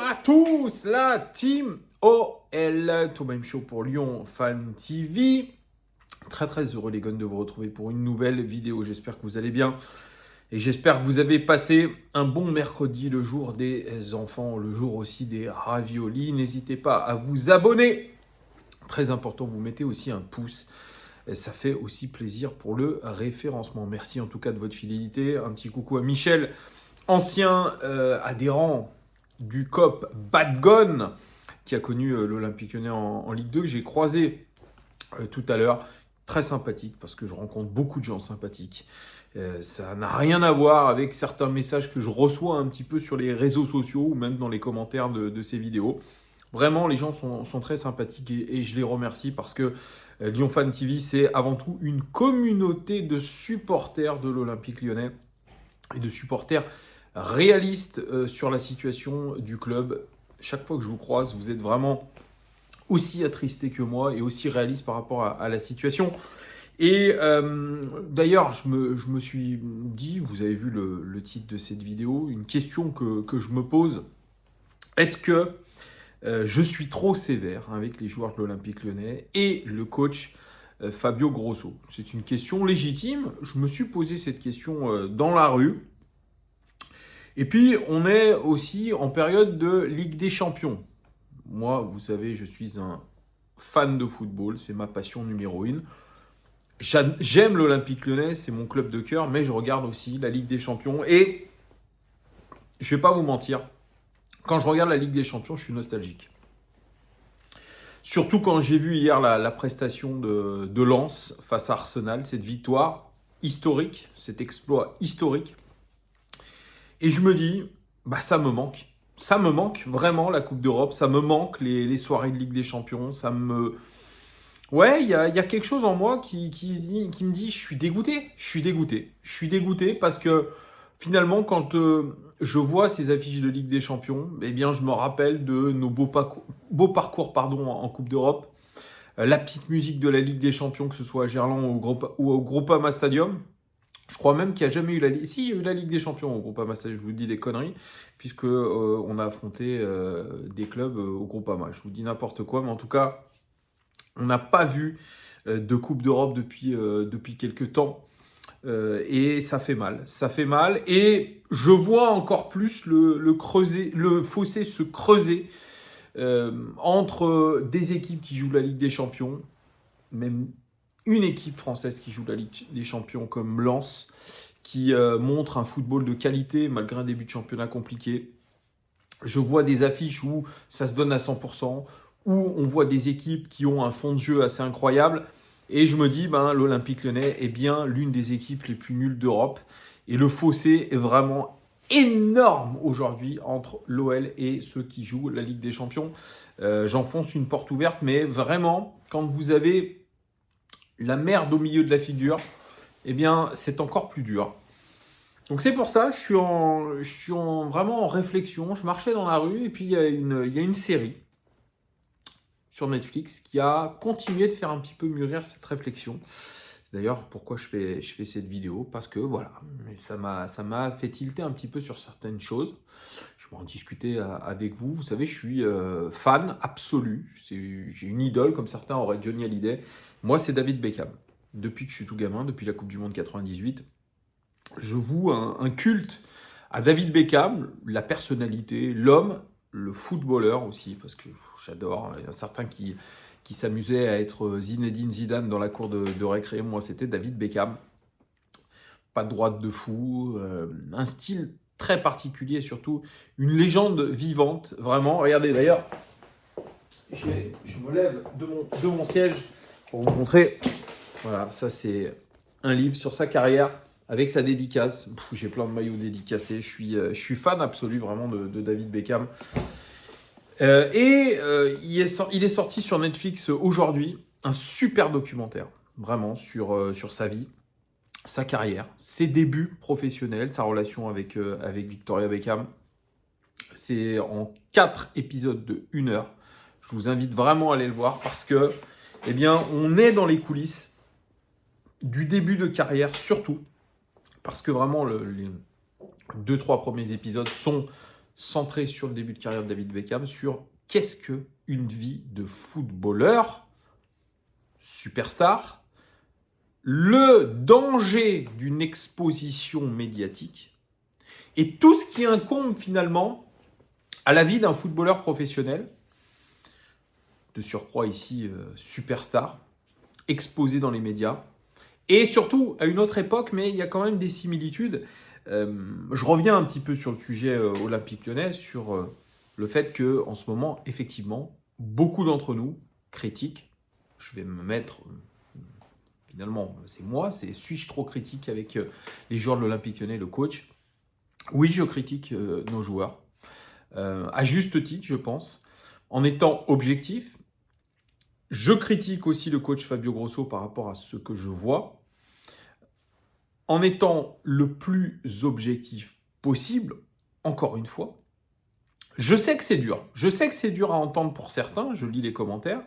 à tous, la team OL, Thomas Show pour Lyon Fan TV. Très heureux les gars de vous retrouver pour une nouvelle vidéo. J'espère que vous allez bien et j'espère que vous avez passé un bon mercredi, le jour des enfants, le jour aussi des raviolis. N'hésitez pas à vous abonner. Très important, vous mettez aussi un pouce. Ça fait aussi plaisir pour le référencement. Merci en tout cas de votre fidélité. Un petit coucou à Michel, ancien adhérent du COP Badgon, qui a connu l'Olympique Lyonnais en Ligue 2, que j'ai croisé tout à l'heure. Très sympathique, parce que je rencontre beaucoup de gens sympathiques. Ça n'a rien à voir avec certains messages que je reçois un petit peu sur les réseaux sociaux ou même dans les commentaires de ces vidéos. Vraiment, les gens sont très sympathiques et je les remercie parce que Lyon Fan TV, c'est avant tout une communauté de supporters de l'Olympique Lyonnais et de supporters réalistes sur la situation du club. Chaque fois que je vous croise, vous êtes vraiment aussi attristés que moi et aussi réalistes par rapport à la situation. Et d'ailleurs, je me suis dit, vous avez vu le titre de cette vidéo, une question que je me pose. Est-ce que je suis trop sévère avec les joueurs de l'Olympique Lyonnais et le coach Fabio Grosso? C'est une question légitime. Je me suis posé cette question dans la rue. Et puis, on est aussi en période de Ligue des Champions. Moi, vous savez, je suis un fan de football. C'est ma passion numéro 1. J'aime l'Olympique Lyonnais, c'est mon club de cœur, mais je regarde aussi la Ligue des Champions. Et je ne vais pas vous mentir, quand je regarde la Ligue des Champions, je suis nostalgique. Surtout quand j'ai vu hier la prestation de Lens face à Arsenal, cette victoire historique, cet exploit historique. Et je me dis, bah ça me manque. Ça me manque vraiment la Coupe d'Europe, ça me manque les soirées de Ligue des Champions, ça me... Ouais, il y a quelque chose en moi qui me dit, je suis dégoûté. Je suis dégoûté parce que finalement, quand je vois ces affiches de Ligue des Champions, eh bien, je me rappelle de nos beaux parcours en Coupe d'Europe. La petite musique de la Ligue des Champions, que ce soit à Gerland ou au Groupama Stadium. Je crois même qu'il n'y a jamais eu la Ligue... Si, il y a eu la Ligue des Champions au Groupama Stadium, je vous dis des conneries, puisque on a affronté des clubs au Groupama. Je vous dis n'importe quoi, mais en tout cas, on n'a pas vu de Coupe d'Europe depuis quelques temps. Et ça fait mal. Ça fait mal. Et je vois encore plus le fossé se creuser entre des équipes qui jouent la Ligue des Champions, même une équipe française qui joue la Ligue des Champions comme Lens, qui montre un football de qualité malgré un début de championnat compliqué. Je vois des affiches où ça se donne à 100%, où on voit des équipes qui ont un fond de jeu assez incroyable. Et je me dis, l'Olympique Lyonnais est bien l'une des équipes les plus nulles d'Europe. Et le fossé est vraiment énorme aujourd'hui entre l'OL et ceux qui jouent la Ligue des Champions. J'enfonce une porte ouverte, mais vraiment, quand vous avez la merde au milieu de la figure, eh bien, c'est encore plus dur. Donc c'est pour ça, je suis vraiment en réflexion. Je marchais dans la rue et puis il y a une série sur Netflix qui a continué de faire un petit peu mûrir cette réflexion. C'est d'ailleurs pourquoi je fais cette vidéo, parce que voilà, ça m'a fait tilter un petit peu sur certaines choses. Je vais en discuter avec vous. Vous savez, je suis fan absolu. J'ai une idole, comme certains auraient Johnny Hallyday. Moi, c'est David Beckham. Depuis que je suis tout gamin, depuis la Coupe du Monde 98, je voue un culte à David Beckham, la personnalité, l'homme, le footballeur aussi, parce que j'adore. Il y a certains qui s'amusaient à être Zinedine Zidane dans la cour de récré. Moi, c'était David Beckham. Pas de droite de fou, un style très particulier, surtout une légende vivante, vraiment. Regardez, d'ailleurs, je me lève de mon siège pour vous montrer. Voilà, ça c'est un livre sur sa carrière avec sa dédicace. J'ai plein de maillots dédicacés. Je suis fan absolu vraiment de David Beckham. Il est sorti sur Netflix aujourd'hui un super documentaire, vraiment, sur sa vie, sa carrière, ses débuts professionnels, sa relation avec Victoria Beckham. C'est en 4 épisodes de 1 heure. Je vous invite vraiment à aller le voir parce que, eh bien, on est dans les coulisses du début de carrière, surtout parce que vraiment les 2-3 premiers épisodes sont centré sur le début de carrière de David Beckham, sur qu'est-ce qu'une vie de footballeur, superstar, le danger d'une exposition médiatique et tout ce qui incombe finalement à la vie d'un footballeur professionnel, de surcroît ici superstar, exposé dans les médias, et surtout à une autre époque, mais il y a quand même des similitudes. Je reviens un petit peu sur le sujet Olympique Lyonnais, sur le fait qu'en ce moment, effectivement, beaucoup d'entre nous critiquent. Je vais me mettre, finalement, c'est moi, suis-je trop critique avec les joueurs de l'Olympique Lyonnais, le coach? Oui, je critique nos joueurs, à juste titre, je pense, en étant objectif. Je critique aussi le coach Fabio Grosso par rapport à ce que je vois, en étant le plus objectif possible, encore une fois. Je sais que c'est dur. Je sais que c'est dur à entendre pour certains, je lis les commentaires.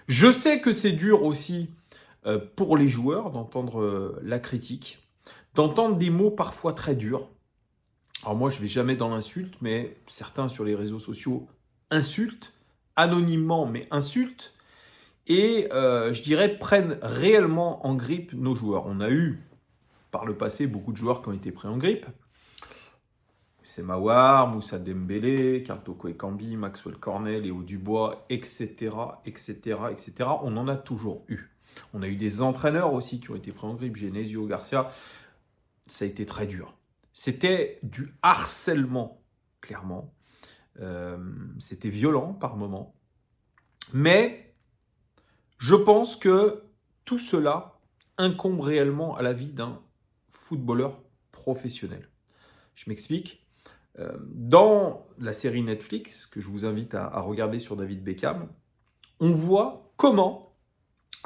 Je sais que c'est dur aussi pour les joueurs d'entendre la critique, d'entendre des mots parfois très durs. Alors moi, je ne vais jamais dans l'insulte, mais certains sur les réseaux sociaux insultent, anonymement, mais insultent. Et je dirais prennent réellement en grippe nos joueurs. On a eu par le passé beaucoup de joueurs qui ont été pris en grippe. C'est Mawar, Moussa Dembélé, Karl Toko Ekambi, Maxwell Cornet, Léo Dubois, etc., etc., etc. On en a toujours eu. On a eu des entraîneurs aussi qui ont été pris en grippe, Genesio, Garcia. Ça a été très dur. C'était du harcèlement, clairement. C'était violent par moments. Mais je pense que tout cela incombe réellement à la vie d'un footballeur professionnel. Je m'explique. Dans la série Netflix, que je vous invite à regarder sur David Beckham, on voit comment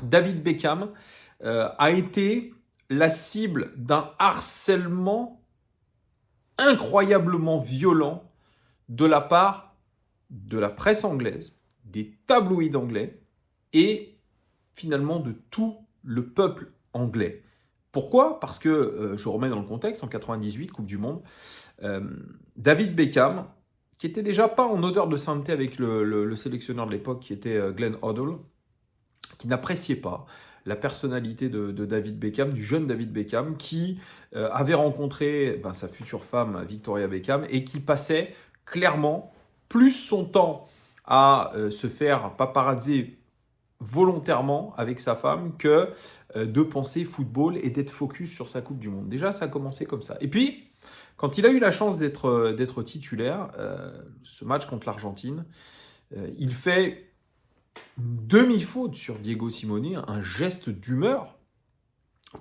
David Beckham a été la cible d'un harcèlement incroyablement violent de la part de la presse anglaise, des tabloïds anglais et finalement de tout le peuple anglais. Pourquoi ? Parce que, je remets dans le contexte, en 98, Coupe du Monde, David Beckham, qui était déjà pas en odeur de sainteté avec le sélectionneur de l'époque, qui était Glenn Hoddle, qui n'appréciait pas la personnalité de David Beckham, du jeune David Beckham, qui avait rencontré sa future femme Victoria Beckham et qui passait clairement plus son temps à se faire paparazzer volontairement avec sa femme que de penser football et d'être focus sur sa Coupe du Monde. Déjà, ça a commencé comme ça. Et puis, quand il a eu la chance d'être titulaire, ce match contre l'Argentine, il fait une demi-faute sur Diego Simeone, un geste d'humeur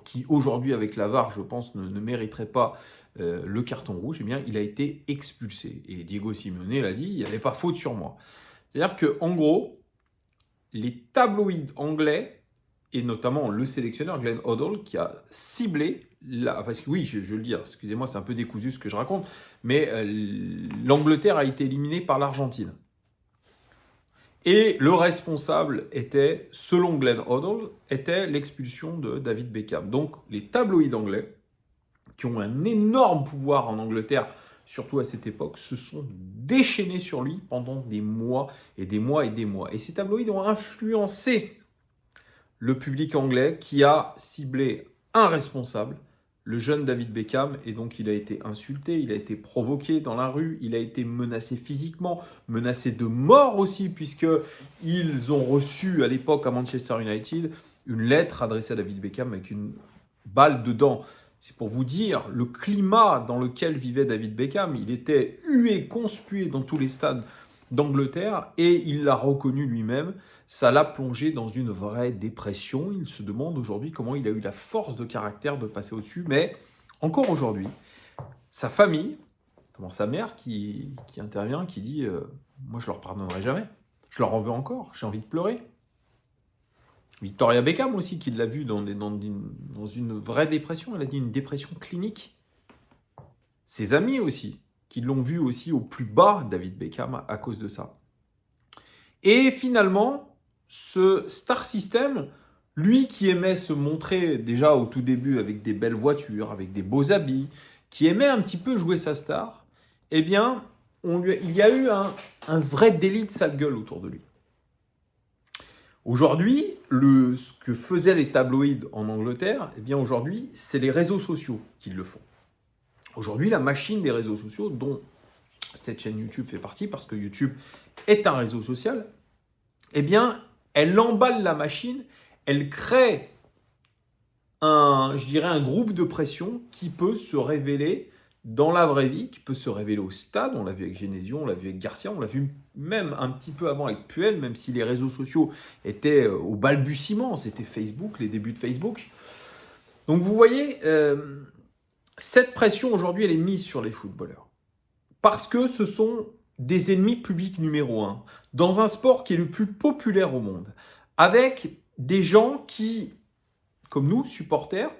qui aujourd'hui avec la VAR, je pense, ne mériterait pas le carton rouge. Eh bien, il a été expulsé. Et Diego Simeone l'a dit, il n'y avait pas faute sur moi. C'est-à-dire qu'en gros, les tabloïds anglais, et notamment le sélectionneur Glenn Hoddle, qui a ciblé, parce que oui, je le dis, excusez-moi, c'est un peu décousu ce que je raconte, mais l'Angleterre a été éliminée par l'Argentine. Et le responsable était, selon Glenn Hoddle, était l'expulsion de David Beckham. Donc les tabloïds anglais, qui ont un énorme pouvoir en Angleterre, surtout à cette époque, se sont déchaînés sur lui pendant des mois et des mois et des mois. Et ces tabloïds ont influencé le public anglais qui a ciblé un responsable, le jeune David Beckham, et donc il a été insulté, il a été provoqué dans la rue, il a été menacé physiquement, menacé de mort aussi, puisqu'ils ont reçu à l'époque à Manchester United une lettre adressée à David Beckham avec une balle dedans. C'est pour vous dire le climat dans lequel vivait David Beckham. Il était hué, conspué dans tous les stades d'Angleterre et il l'a reconnu lui-même. Ça l'a plongé dans une vraie dépression. Il se demande aujourd'hui comment il a eu la force de caractère de passer au-dessus. Mais encore aujourd'hui, sa famille, notamment sa mère qui intervient, qui dit moi je leur pardonnerai jamais. Je leur en veux encore. J'ai envie de pleurer. Victoria Beckham aussi, qui l'a vu dans une vraie dépression. Elle a dit une dépression clinique. Ses amis aussi, qui l'ont vu aussi au plus bas, David Beckham, à cause de ça. Et finalement, ce star system, lui qui aimait se montrer déjà au tout début avec des belles voitures, avec des beaux habits, qui aimait un petit peu jouer sa star, eh bien, il y a eu un vrai délit de sale gueule autour de lui. Aujourd'hui, ce que faisaient les tabloïds en Angleterre, eh bien aujourd'hui, c'est les réseaux sociaux qui le font. Aujourd'hui, la machine des réseaux sociaux, dont cette chaîne YouTube fait partie, parce que YouTube est un réseau social, eh bien, elle emballe la machine, elle crée un groupe de pression qui peut se révéler dans la vraie vie, qui peut se révéler au stade. On l'a vu avec Genesio, on l'a vu avec Garcia, on l'a vu même un petit peu avant avec Puel, même si les réseaux sociaux étaient au balbutiement, c'était Facebook, les débuts de Facebook. Donc vous voyez, cette pression aujourd'hui, elle est mise sur les footballeurs. Parce que ce sont des ennemis publics numéro 1, dans un sport qui est le plus populaire au monde, avec des gens qui, comme nous, supporters,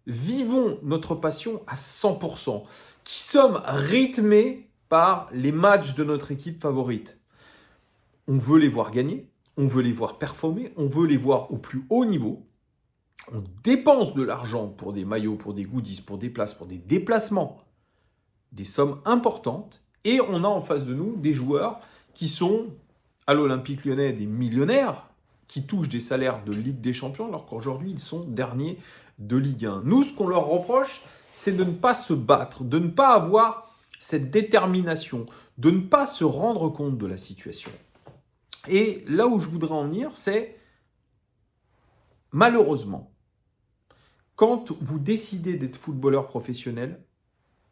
vivons notre passion à 100%, qui sommes rythmés par les matchs de notre équipe favorite. On veut les voir gagner, on veut les voir performer, on veut les voir au plus haut niveau. On dépense de l'argent pour des maillots, pour des goodies, pour des places, pour des déplacements, des sommes importantes. Et on a en face de nous des joueurs qui sont, à l'Olympique Lyonnais, des millionnaires, qui touchent des salaires de Ligue des Champions, alors qu'aujourd'hui, ils sont derniers de Ligue 1. Nous, ce qu'on leur reproche, c'est de ne pas se battre, de ne pas avoir cette détermination, de ne pas se rendre compte de la situation. Et là où je voudrais en venir, c'est, malheureusement, quand vous décidez d'être footballeur professionnel,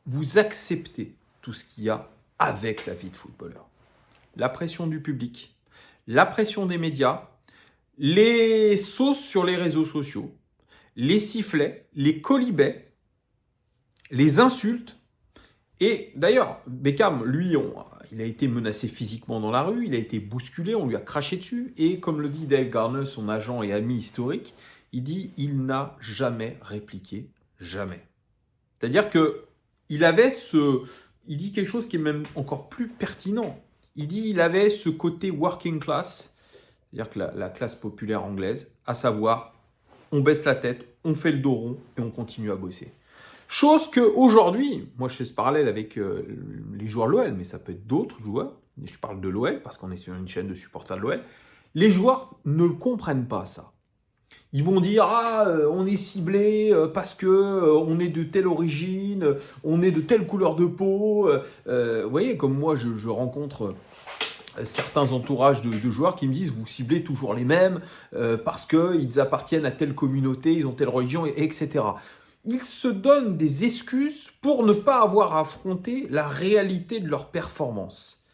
vous acceptez tout ce qu'il y a avec la vie de footballeur. La pression du public, la pression des médias, les sauces sur les réseaux sociaux, les sifflets, les quolibets, les insultes. Et d'ailleurs, Beckham, lui, il a été menacé physiquement dans la rue, il a été bousculé, on lui a craché dessus. Et comme le dit Dave Garner, son agent et ami historique, il dit « il n'a jamais répliqué, jamais ». C'est-à-dire qu'il avait il dit quelque chose qui est même encore plus pertinent. Il dit qu'il avait ce côté working class, c'est-à-dire que la classe populaire anglaise, à savoir, on baisse la tête, on fait le dos rond et on continue à bosser. Chose qu'aujourd'hui, moi je fais ce parallèle avec les joueurs de l'OL, mais ça peut être d'autres joueurs, et je parle de l'OL parce qu'on est sur une chaîne de supporters de l'OL, les joueurs ne le comprennent pas ça. Ils vont dire « Ah, on est ciblé parce que on est de telle origine, on est de telle couleur de peau. » Vous voyez, comme moi, je rencontre certains entourages de joueurs qui me disent « Vous ciblez toujours les mêmes parce qu'ils appartiennent à telle communauté, ils ont telle religion, etc. » Ils se donnent des excuses pour ne pas avoir affronté la réalité de leur performance.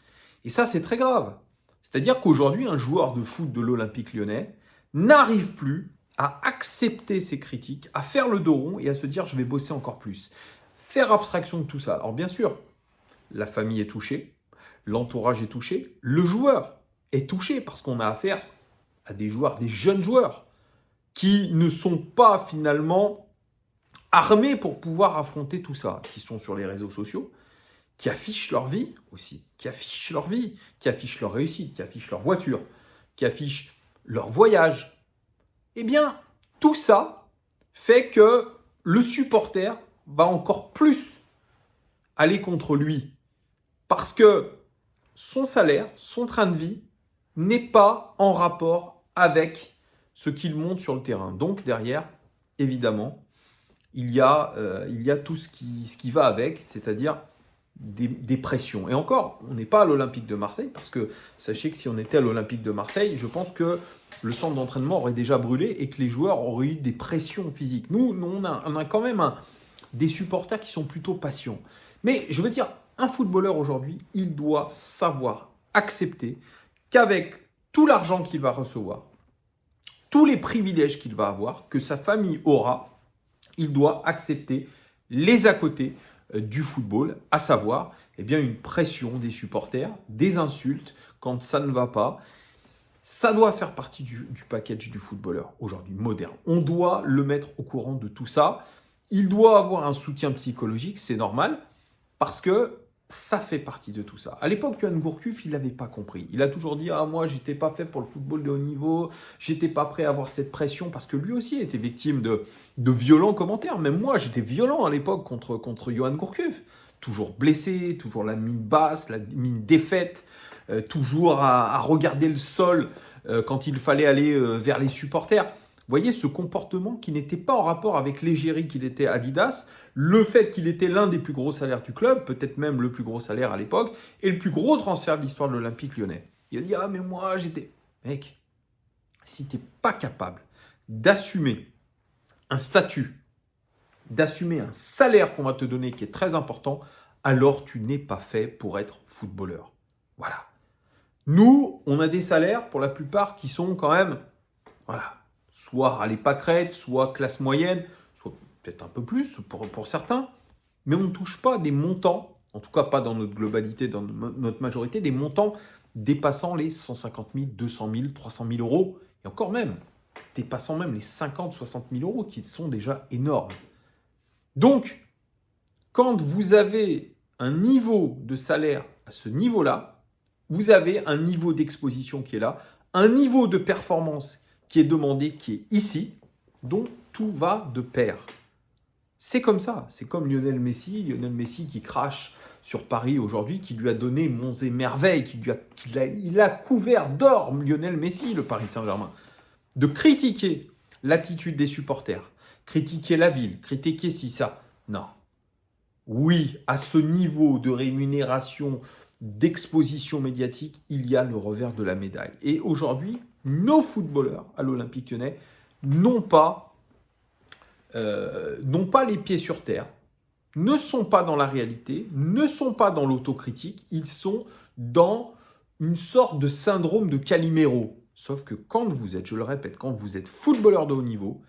Et ça, c'est très grave. C'est-à-dire qu'aujourd'hui, un joueur de foot de l'Olympique Lyonnais n'arrive plus à accepter ces critiques, à faire le dos rond et à se dire « je vais bosser encore plus ». Faire abstraction de tout ça. Alors bien sûr, la famille est touchée, l'entourage est touché, le joueur est touché parce qu'on a affaire à des joueurs, des jeunes joueurs qui ne sont pas finalement armés pour pouvoir affronter tout ça, qui sont sur les réseaux sociaux, qui affichent leur vie aussi, qui affichent leur vie, qui affichent leur réussite, qui affichent leur voiture, qui affichent leur voyage. Eh bien, tout ça fait que le supporter va encore plus aller contre lui. Parce que son salaire, son train de vie n'est pas en rapport avec ce qu'il montre sur le terrain. Donc derrière, évidemment, il y a tout ce qui va avec, c'est-à-dire des pressions. Et encore, on n'est pas à l'Olympique de Marseille, parce que sachez que si on était à l'Olympique de Marseille, je pense que le centre d'entraînement aurait déjà brûlé et que les joueurs auraient eu des pressions physiques. Nous on a quand même des supporters qui sont plutôt patients. Mais je veux dire, un footballeur aujourd'hui, il doit savoir accepter qu'avec tout l'argent qu'il va recevoir, tous les privilèges qu'il va avoir, que sa famille aura, il doit accepter les à côté du football, à savoir une pression des supporters, des insultes quand ça ne va pas. Ça doit faire partie du package du footballeur aujourd'hui, moderne. On doit le mettre au courant de tout ça. Il doit avoir un soutien psychologique, c'est normal, parce que ça fait partie de tout ça. À l'époque, Yoann Gourcuff, il n'avait pas compris. Il a toujours dit « Ah, moi, j'étais pas fait pour le football de haut niveau, j'étais pas prêt à avoir cette pression », parce que lui aussi était victime de violents commentaires. Même moi, j'étais violent à l'époque contre Yoann Gourcuff. toujours blessé, toujours la mine basse, la mine défaite, toujours à regarder le sol quand il fallait aller vers les supporters. Vous voyez ce comportement qui n'était pas en rapport avec l'égérie qu'il était Adidas, le fait qu'il était l'un des plus gros salaires du club, peut-être même le plus gros salaire à l'époque, et le plus gros transfert de l'histoire de l'Olympique Lyonnais. Il a dit « Ah mais moi j'étais... » Mec, si tu n'es pas capable d'assumer un statut, d'assumer un salaire qu'on va te donner qui est très important, alors tu n'es pas fait pour être footballeur. Voilà. Nous, on a des salaires pour la plupart qui sont quand même, voilà, soit à l'épacrette, soit classe moyenne, soit peut-être un peu plus pour certains, mais on ne touche pas des montants, en tout cas pas dans notre globalité, dans notre majorité, des montants dépassant les 150 000, 200 000, 300 000 euros, et encore même, dépassant même les 50, 60 000 euros, qui sont déjà énormes. Donc, quand vous avez un niveau de salaire à ce niveau-là, vous avez un niveau d'exposition qui est là, un niveau de performance qui est demandé, qui est ici, donc tout va de pair. C'est comme ça, c'est comme Lionel Messi qui crache sur Paris aujourd'hui, qui lui a donné monts et merveilles, il a couvert d'or Lionel Messi, le Paris Saint-Germain. De critiquer l'attitude des supporters, critiquer la ville, critiquer ci, ça. Non. Oui, à ce niveau de rémunération, d'exposition médiatique, il y a le revers de la médaille. Et aujourd'hui, nos footballeurs à l'Olympique Lyonnais n'ont pas les pieds sur terre, ne sont pas dans la réalité, ne sont pas dans l'autocritique, ils sont dans une sorte de syndrome de Calimero. Sauf que quand vous êtes, je le répète, quand vous êtes footballeur de haut niveau,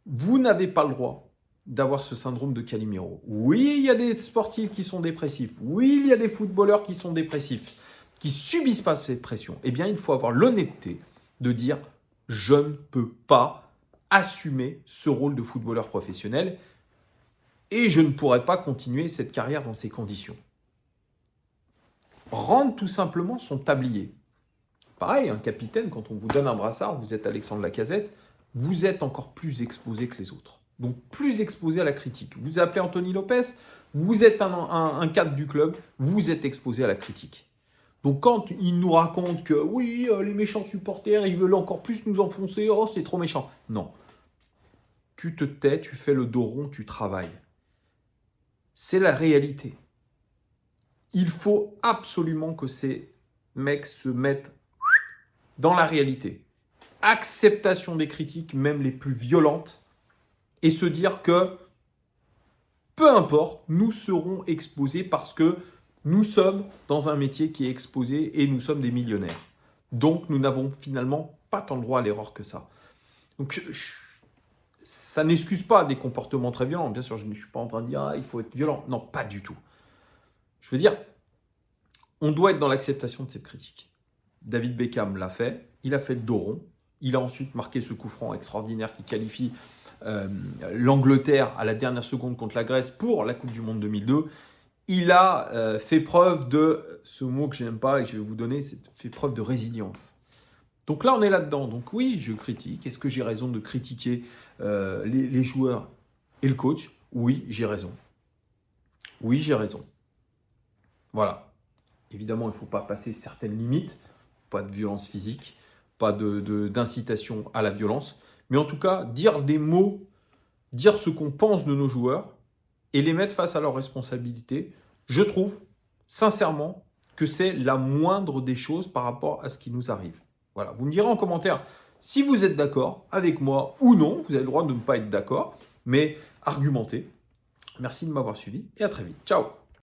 vous n'avez pas le droit d'avoir ce syndrome de Calimero. Oui, il y a des sportifs qui sont dépressifs. Oui, il y a des footballeurs qui sont dépressifs, qui subissent pas cette pression. Eh bien, il faut avoir l'honnêteté de dire « je ne peux pas assumer ce rôle de footballeur professionnel et je ne pourrai pas continuer cette carrière dans ces conditions. » Rendre tout simplement son tablier. Pareil, un capitaine, quand on vous donne un brassard, vous êtes Alexandre Lacazette, vous êtes encore plus exposé que les autres. Donc plus exposé à la critique. Vous appelez Anthony Lopez, vous êtes un cadre du club, vous êtes exposé à la critique. Donc quand il nous raconte que oui, les méchants supporters, ils veulent encore plus nous enfoncer, oh c'est trop méchant. Non. Tu te tais, tu fais le dos rond, tu travailles. C'est la réalité. Il faut absolument que ces mecs se mettent dans la réalité. Acceptation des critiques, même les plus violentes, et se dire que peu importe, nous serons exposés parce que nous sommes dans un métier qui est exposé et nous sommes des millionnaires. Donc nous n'avons finalement pas tant le droit à l'erreur que ça. Donc ça n'excuse pas des comportements très violents. Bien sûr, je ne suis pas en train de dire il faut être violent. Non, pas du tout. Je veux dire, on doit être dans l'acceptation de cette critique. David Beckham l'a fait, il a fait le dos rond, il a ensuite marqué ce coup franc extraordinaire qui qualifie l'Angleterre à la dernière seconde contre la Grèce pour la Coupe du Monde 2002. Il a fait preuve de, ce mot que je n'aime pas et que je vais vous donner, c'est fait preuve de résilience. Donc là, on est là-dedans. Donc oui, je critique. Est-ce que j'ai raison de critiquer les joueurs et le coach? Oui, j'ai raison. Oui, j'ai raison. Voilà. Évidemment, il ne faut pas passer certaines limites. Pas de violence physique, pas d'incitation à la violence. Mais en tout cas, dire des mots, dire ce qu'on pense de nos joueurs et les mettre face à leurs responsabilités, je trouve sincèrement que c'est la moindre des choses par rapport à ce qui nous arrive. Voilà, vous me direz en commentaire si vous êtes d'accord avec moi ou non. Vous avez le droit de ne pas être d'accord, mais argumentez. Merci de m'avoir suivi et à très vite. Ciao!